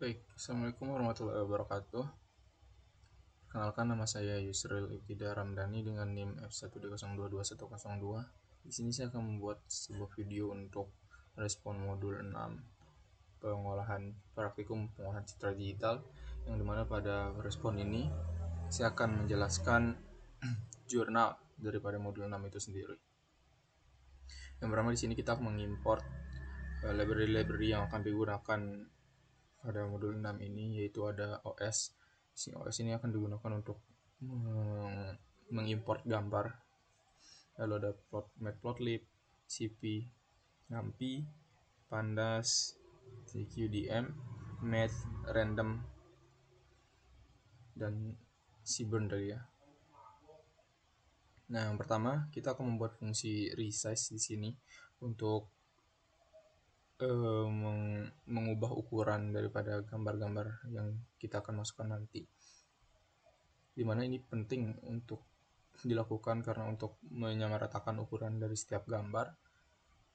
Baik, Assalamualaikum warahmatullahi wabarakatuh. Perkenalkan, nama saya Yusril Ibtida Ramdhani dengan NIM F1D022102. Di sini saya akan membuat sebuah video untuk respon modul 6 pengolahan praktikum pengolahan citra digital, yang dimana pada respon ini saya akan menjelaskan jurnal daripada modul 6 itu sendiri. Yang pertama, di sini kita akan mengimport library-library yang akan digunakan pada modul 6 ini, yaitu ada OS. OS ini akan digunakan untuk mengimport gambar. Lalu ada Matplotlib, CP, NumPy, Pandas, CQDM, Math, Random, dan Seaborn tadi ya. Nah, yang pertama kita akan membuat fungsi resize di sini untuk mengubah ukuran daripada gambar-gambar yang kita akan masukkan nanti. Dimana ini penting untuk dilakukan karena untuk menyamaratakan ukuran dari setiap gambar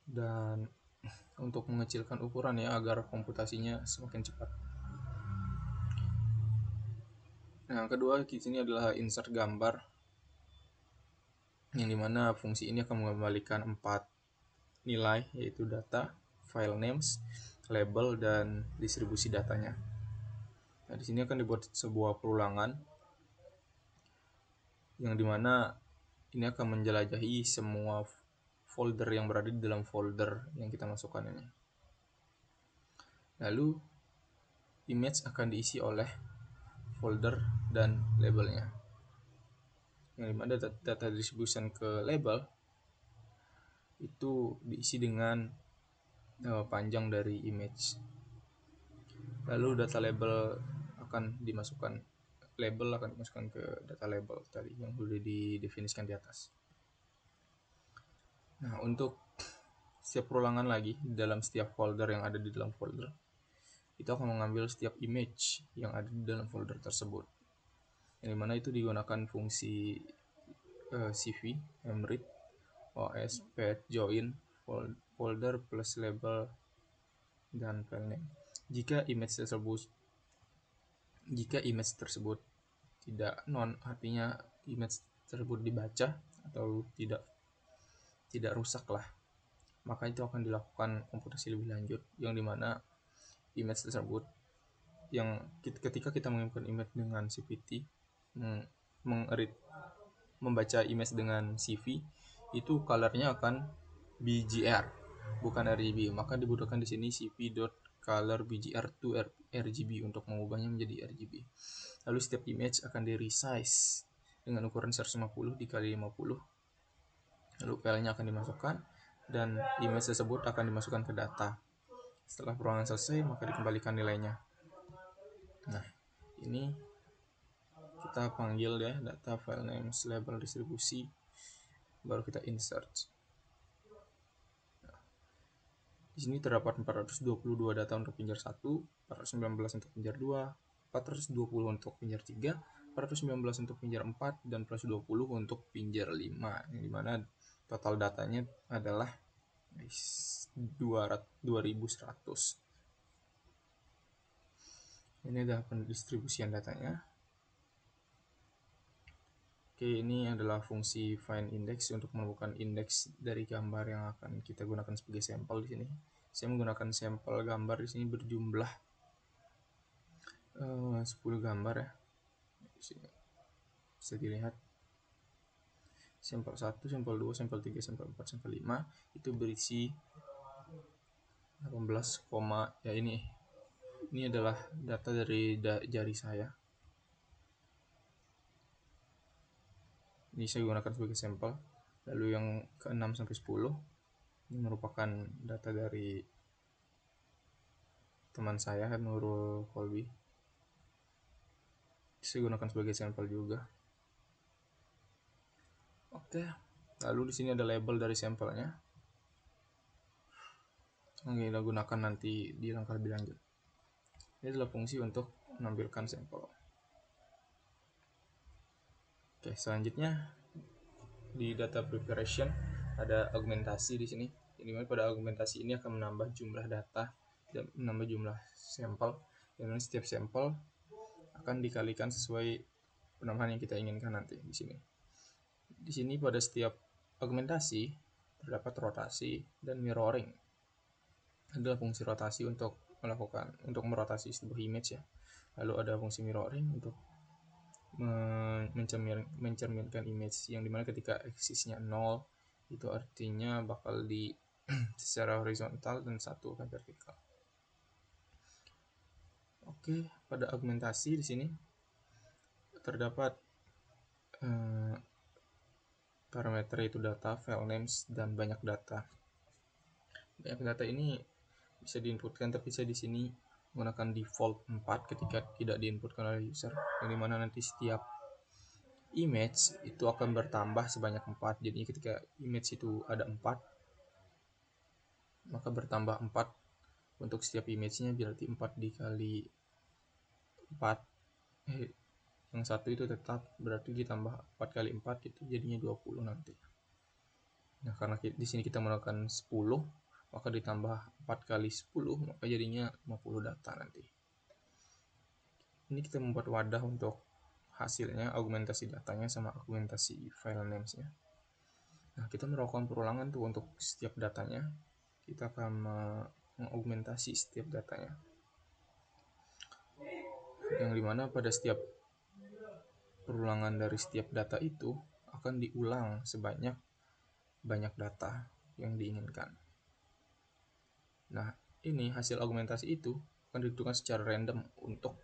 dan untuk mengecilkan ukuran ya, agar komputasinya semakin cepat. Nah, yang kedua di sini adalah insert gambar, yang dimana fungsi ini akan mengembalikan 4 nilai, yaitu data, file names, label, dan distribusi datanya. Nah, di sini akan dibuat sebuah perulangan yang dimana ini akan menjelajahi semua folder yang berada di dalam folder yang kita masukkan ini. Lalu image akan diisi oleh folder dan labelnya, yang dimana data distribution ke label itu diisi dengan panjang dari image. Lalu data label akan dimasukkan ke data label tadi yang sudah didefinisikan di atas. Nah, untuk setiap perulangan lagi dalam setiap folder yang ada di dalam folder, itu akan mengambil setiap image yang ada di dalam folder tersebut, yang dimana itu digunakan fungsi CV, mread, os, path, join, folder plus label, dan file name. Jika image tersebut tidak non, artinya image tersebut dibaca atau tidak rusak lah, maka itu akan dilakukan komputasi lebih lanjut, yang dimana image tersebut yang ketika kita mengirimkan image dengan CPT, membaca image dengan CV, itu colornya akan BGR bukan RGB, maka dibutuhkan di sini cp.color BGR to RGB untuk mengubahnya menjadi RGB. Lalu setiap image akan di resize dengan ukuran 150 dikali 50. Lalu filenya akan dimasukkan dan image tersebut akan dimasukkan ke data. Setelah perulangan selesai, maka dikembalikan nilainya. Nah, ini kita panggil ya data, file names, label, distribusi, baru kita insert. Nah, di sini terdapat 422 data untuk pinjar 1, 419 untuk pinjar 2, 420 untuk pinjar 3, 419 untuk pinjar 4, dan 420 untuk pinjar 5, yang dimana total datanya adalah 2100. Ini adalah pendistribusian datanya. Oke, ini adalah fungsi find index untuk menemukan indeks dari gambar yang akan kita gunakan sebagai sampel di sini. Saya menggunakan sampel gambar di sini berjumlah 10 gambar ya. Bisa dilihat sampel 1, sampel 2, sampel 3, sampel 4, sampel 5 itu berisi 18, ya ini adalah data dari jari saya. Ini saya gunakan sebagai sampel. Lalu yang ke-6 sampai 10 ini merupakan data dari teman saya, Nurul Kolbi. Saya gunakan sebagai sampel juga. Oke. Lalu di sini ada label dari sampelnya yang kita gunakan nanti di langkah lebih lanjut. Ini adalah fungsi untuk menampilkan sampel. Oke, selanjutnya di data preparation ada augmentasi di sini. Jadi pada augmentasi ini akan menambah jumlah data dan menambah jumlah sampel, dan setiap sampel akan dikalikan sesuai penambahan yang kita inginkan nanti di sini. Di sini pada setiap augmentasi terdapat rotasi dan mirroring. Adalah fungsi rotasi untuk merotasi sebuah image ya. Lalu ada fungsi mirroring untuk mencerminkan image yang dimana ketika aksisnya 0 itu artinya bakal di secara horizontal dan satu akan vertikal. Oke, pada augmentasi di sini terdapat parameter yaitu data, file names, dan banyak data. Banyak data ini bisa diinputkan, tapi saya di sini menggunakan default 4 ketika tidak diinputkan oleh user, yang dimana nanti setiap image itu akan bertambah sebanyak 4. Jadi ketika image itu ada 4, maka bertambah 4 untuk setiap image-nya, berarti 4 dikali 4 yang satu itu tetap, berarti ditambah 4 kali 4 itu jadinya 20 nanti. Nah, karena di sini kita menggunakan 10, maka ditambah 4 kali 10, maka jadinya 50 data nanti. Ini kita membuat wadah untuk hasilnya, augmentasi datanya sama augmentasi file names-nya. Nah, kita melakukan perulangan tuh untuk setiap datanya. Kita akan mengaugmentasi setiap datanya. Yang dimana pada setiap perulangan dari setiap data itu akan diulang sebanyak banyak data yang diinginkan. Nah, ini hasil augmentasi itu akan ditentukan secara random untuk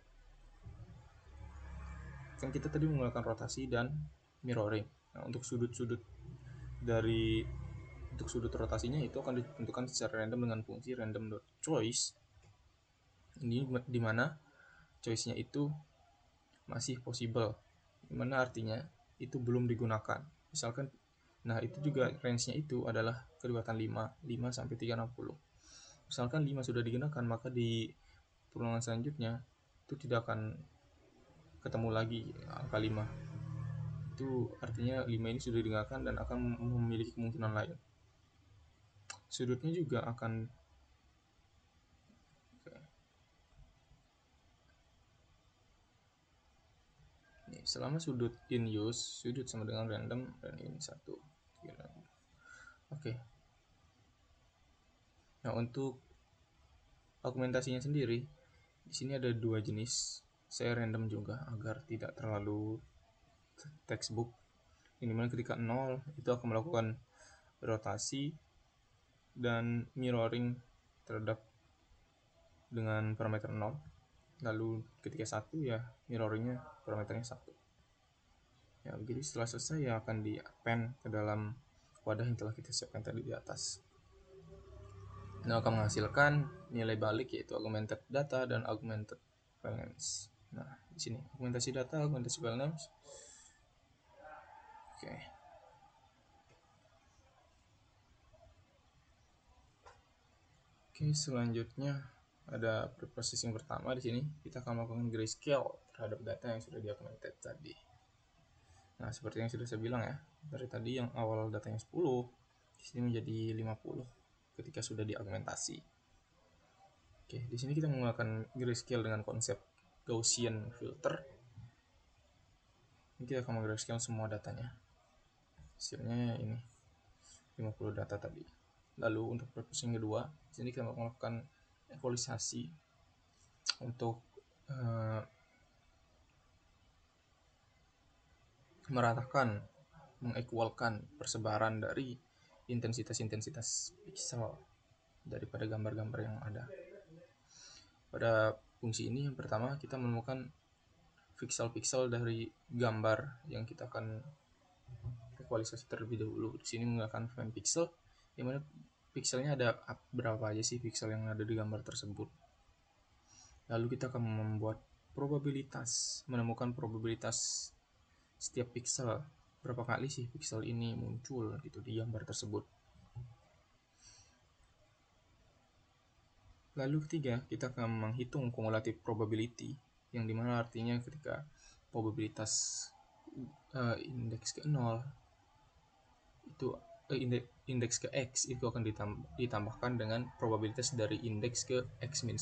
kan kita tadi menggunakan rotasi dan mirroring. Nah, untuk sudut-sudut rotasinya itu akan ditentukan secara random dengan fungsi random.choice. Ini dimana choice-nya itu masih possible, dimana artinya itu belum digunakan. Misalkan, nah itu juga range-nya itu adalah kelewatan 5 sampai 360. Misalkan 5 sudah digunakan, maka di perulangan selanjutnya itu tidak akan ketemu lagi angka 5. Itu artinya 5 ini sudah digunakan dan akan memiliki kemungkinan lain. Sudutnya juga akan selama sudut in use, sudut sama dengan random dan ini 1. Oke. Nah, untuk augmentasinya sendiri, di sini ada 2 jenis. Saya random juga agar tidak terlalu textbook. Yang dimana ketika 0 itu akan melakukan rotasi dan mirroring terhadap dengan parameter 0. Lalu ketika 1 ya mirroringnya parameternya 1. Ya, jadi setelah selesai ya akan di append ke dalam wadah yang telah kita siapkan tadi di atas. Nah, akan menghasilkan nilai balik yaitu augmented data dan augmented file names. Nah, di sini augmentasi data, augmentasi file names. Oke. Oke, selanjutnya ada preprocessing pertama. Di sini kita akan melakukan grayscale terhadap data yang sudah di-augmented tadi. Nah, seperti yang sudah saya bilang ya, dari tadi yang awal datanya 10, di sini menjadi 50 ketika sudah diaugmentasi. Oke, di sini kita menggunakan grayscale dengan konsep Gaussian filter. Ini kita akan menggrayscale semua datanya. Hasilnya ini 50 data tadi. Lalu untuk processing kedua, di sini kita melakukan equalisasi untuk meratakan, mengequalkan persebaran dari intensitas-intensitas pixel daripada gambar-gambar yang ada. Pada fungsi ini yang pertama kita menemukan pixel-pixel dari gambar yang kita akan equalisasi terlebih dahulu. Di sini menggunakan frame pixel, di mana pixelnya ada berapa aja sih pixel yang ada di gambar tersebut. Lalu kita akan membuat probabilitas, menemukan probabilitas setiap pixel, berapa kali sih pixel ini muncul gitu di gambar tersebut. Lalu ketiga, kita akan menghitung cumulative probability, yang dimana artinya ketika probabilitas indeks ke 0 itu indeks ke X itu akan ditambahkan dengan probabilitas dari indeks ke X-1.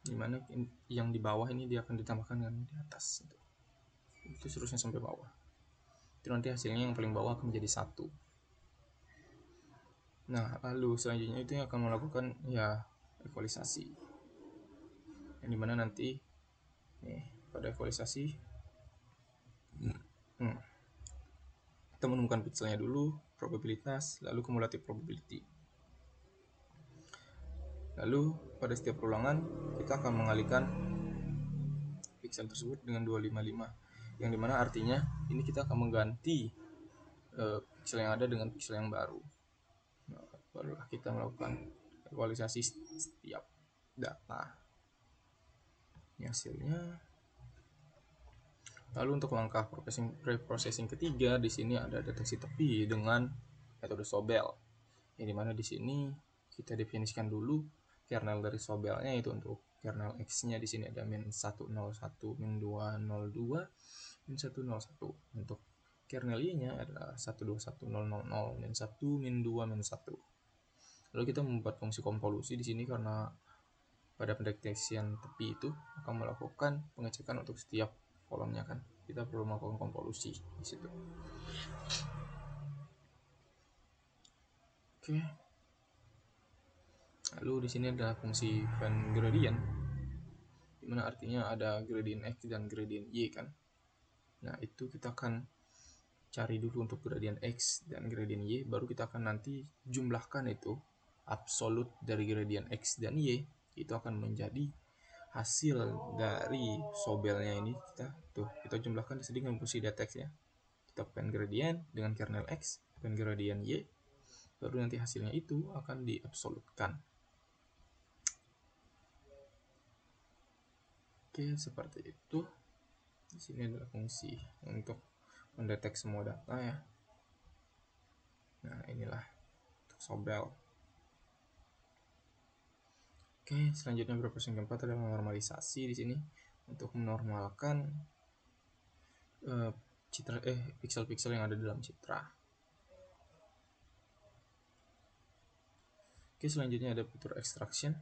dimana yang di bawah ini dia akan ditambahkan dengan di atas itu seterusnya sampai bawah. Itu nanti hasilnya yang paling bawah akan menjadi 1. Nah, lalu selanjutnya itu yang akan melakukan ya ekualisasi, yang dimana nanti pada ekualisasi kita menemukan pixelnya dulu, probabilitas, lalu cumulative probability. Lalu pada setiap perulangan kita akan mengalihkan pixel tersebut dengan 255, yang dimana artinya ini kita akan mengganti pixel yang ada dengan pixel yang baru. Nah, barulah kita melakukan ekualisasi setiap data. Ini hasilnya. Lalu untuk langkah preprocessing ketiga, di sini ada deteksi tepi dengan metode Sobel. Yang dimana di sini kita definisikan dulu kernel dari Sobelnya, itu untuk kernel X-nya di sini ada -101, -202, -101. Untuk kernel Y-nya adalah 121000, -1, -2, -1. Lalu kita membuat fungsi konvolusi di sini karena pada pendeteksian tepi itu akan melakukan pengecekan untuk setiap kolomnya kan. Kita perlu melakukan konvolusi di situ. Oke. Lalu di sini ada fungsi Venn gradient, dimana artinya ada gradient X dan gradient Y kan. Nah, itu kita akan cari dulu untuk gradient X dan gradient Y, baru kita akan nanti jumlahkan itu absolut dari gradient X dan Y, itu akan menjadi hasil dari Sobelnya ini. Kita jumlahkan di sini dengan fungsi datex ya. Kita Venn gradient dengan kernel X, Venn gradient Y, baru nanti hasilnya itu akan diabsolutkan. Oke, seperti itu. Di sini adalah fungsi untuk mendeteksi semua data ya. Nah, inilah untuk Sobel. Oke, selanjutnya preprocessing keempat adalah normalisasi di sini untuk menormalkan pixel-pixel yang ada dalam citra. Oke, selanjutnya ada fitur extraction.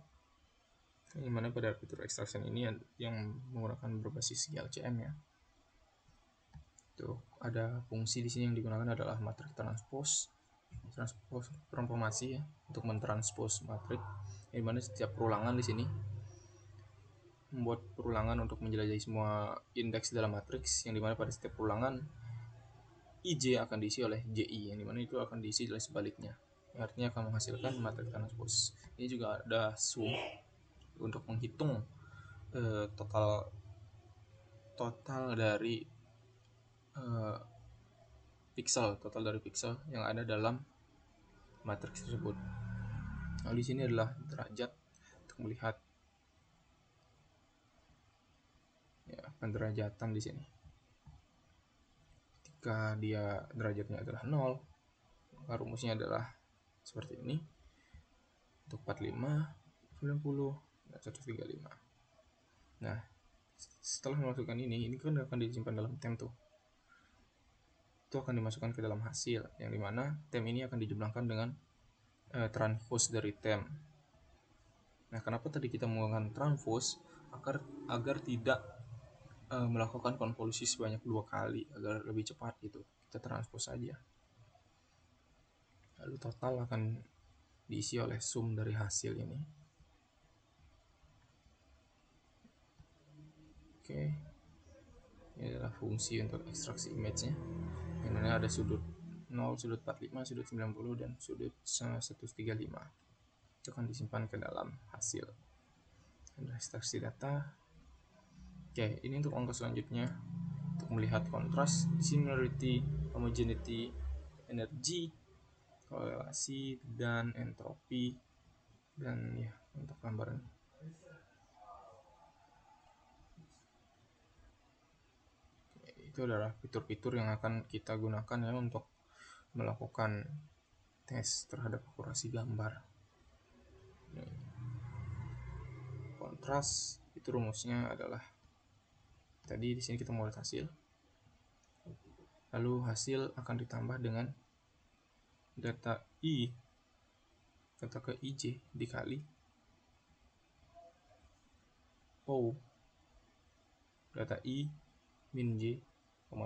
Yang mana pada fitur extraction ini yang menggunakan berbasis GLCM ya. Tuh, ada fungsi di sini yang digunakan adalah matrix transpose transformasi ya, untuk mentranspose matrix, di mana setiap perulangan di sini membuat perulangan untuk menjelajahi semua indeks dalam matriks, yang dimana pada setiap perulangan IJ akan diisi oleh JI, yang dimana itu akan diisi oleh sebaliknya, yang artinya akan menghasilkan matrix transpose. Ini juga ada sum untuk menghitung total dari total dari pixel yang ada dalam matriks tersebut. Nah, di sini adalah derajat untuk melihat ya, penderajatan di sini. Ketika dia derajatnya adalah 0, maka rumusnya adalah seperti ini. Untuk 45, 90, dan 135. Nah, setelah memasukkan ini kan akan disimpan dalam tem tuh. Itu akan dimasukkan ke dalam hasil, yang dimana tem ini akan dijumlahkan dengan transpose dari tem. Nah, kenapa tadi kita menggunakan transpose? Agar tidak melakukan konvolusi sebanyak 2 kali, agar lebih cepat gitu. Kita transpose saja. Lalu total akan diisi oleh sum dari hasil ini. Oke. Ini adalah fungsi untuk ekstraksi image-nya, yang mana ada sudut 0, sudut 45, sudut 90, dan sudut 135. Itu akan disimpan ke dalam hasil. Ada ekstraksi data. Oke, ini untuk langkah selanjutnya untuk melihat kontras, similarity, homogeneity, energi, korelasi, dan entropi, dan ya untuk gambaran. Itu adalah fitur-fitur yang akan kita gunakan ya untuk melakukan tes terhadap akurasi gambar. Kontras itu rumusnya adalah tadi di sini kita mau lihat hasil. Lalu hasil akan ditambah dengan data I, data ke IJ dikali O data I min J, 2.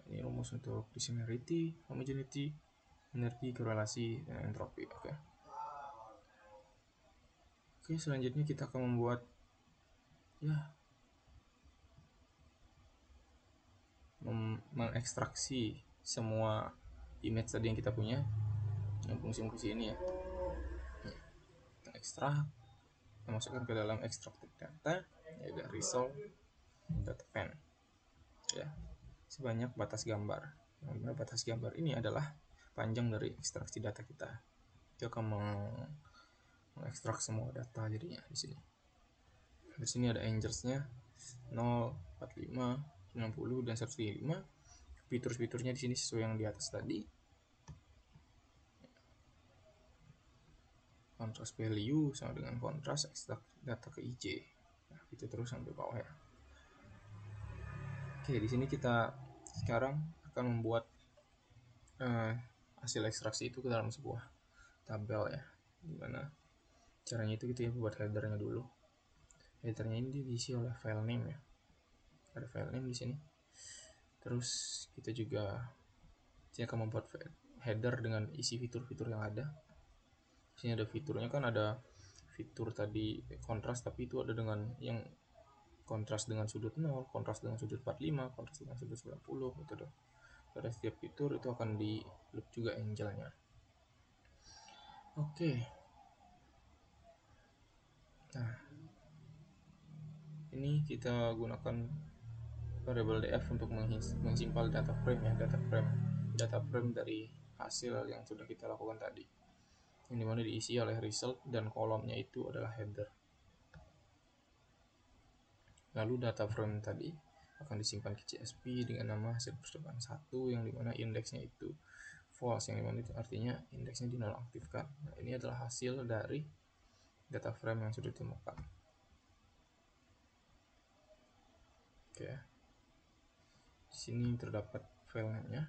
Ini rumus untuk dissimilarity, homogeneity, energi, korelasi, dan entropi. Oke, selanjutnya kita akan membuat mengekstraksi semua image tadi yang kita punya, yang fungsi-fungsi ini ya. Kita ekstrak, kita masukkan ke dalam extracted data, yaitu result data pen ya, sebanyak batas gambar. Yang batas gambar ini adalah panjang dari ekstraksi data kita. Kita akan mengekstrak semua data jadinya di sini. Di sini ada rangersnya 0, 45, 90 dan 105. Fitur-fiturnya di sini sesuai yang di atas tadi. Contrast value sama dengan contrast ekstrak data ke IJ. Nah, itu terus sampai bawah ya. Oke, di sini kita sekarang akan membuat hasil ekstraksi itu ke dalam sebuah tabel ya. Dimana caranya itu kita buat headernya dulu. Headernya ini diisi oleh file name ya. Ada file name di sini. Terus kita juga akan membuat header dengan isi fitur-fitur yang ada. Di sini ada fiturnya, kan ada fitur tadi kontras, tapi itu ada dengan yang kontras dengan sudut 0, kontras dengan sudut 45, kontras dengan sudut 90 gitu dong. Pada setiap fitur itu akan di loop juga angelnya. Oke. Nah, ini kita gunakan variable df untuk mengimpal data frame ya, data frame dari hasil yang sudah kita lakukan tadi, yang dimana diisi oleh result dan kolomnya itu adalah header. Lalu data frame tadi akan disimpan ke CSV dengan nama hasil percobaan 1, yang dimana indeksnya itu false, yang dimana itu artinya indeksnya dinonaktifkan. Nah, ini adalah hasil dari data frame yang sudah ditemukan. Oke, di sini terdapat file name-nya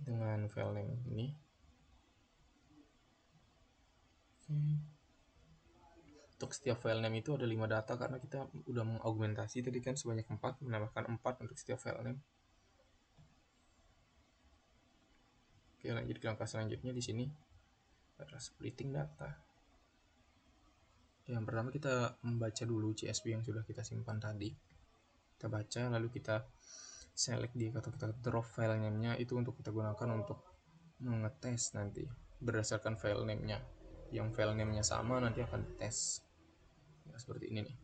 dengan file name ini. Untuk setiap file name itu ada 5 data karena kita udah mengaugmentasi tadi kan sebanyak 4, menambahkan 4 untuk setiap file name. Oke, lanjut ke langkah selanjutnya. Di sini adalah splitting data. Yang pertama kita membaca dulu CSV yang sudah kita simpan tadi. Kita baca, lalu kita select dia atau kita drop file name-nya itu untuk kita gunakan untuk mengetes nanti berdasarkan file name-nya. Yang file name-nya sama nanti akan dites. Nah, seperti ini nih.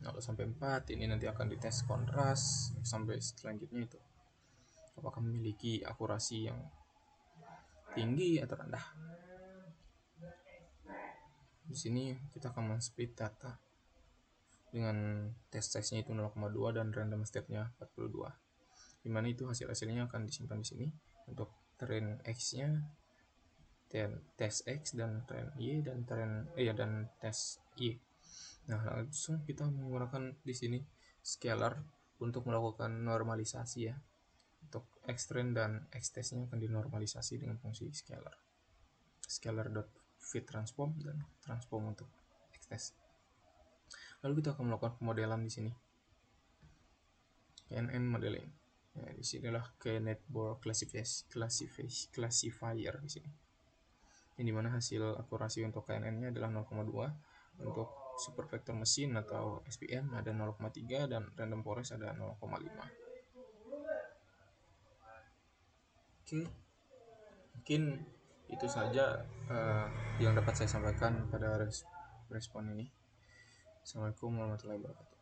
0 sampai 4 ini nanti akan dites kontras sampai selanjutnya itu apakah memiliki akurasi yang tinggi atau rendah. Di sini kita akan men-split data dengan test size-nya itu 0,2 dan random state-nya 42. Dimana itu hasil-hasilnya akan disimpan di sini untuk trend X-nya, test X dan trend Y dan dan test Y. Nah, langsung kita menggunakan di sini scalar untuk melakukan normalisasi ya. Untuk X trend dan X test-nya akan dinormalisasi dengan fungsi scalar. Scalar.fit transform dan transform untuk X test. Lalu kita akan melakukan pemodelan di sini. KNN modeling. Nah, di sini adalah K-network classifier di sini. Yang dimana hasil akurasi untuk KNN-nya adalah 0,2, untuk super vector mesin atau SPM ada 0,3 dan random forest ada 0,5. Oke, mungkin itu saja yang dapat saya sampaikan pada respon ini. Assalamualaikum warahmatullahi wabarakatuh.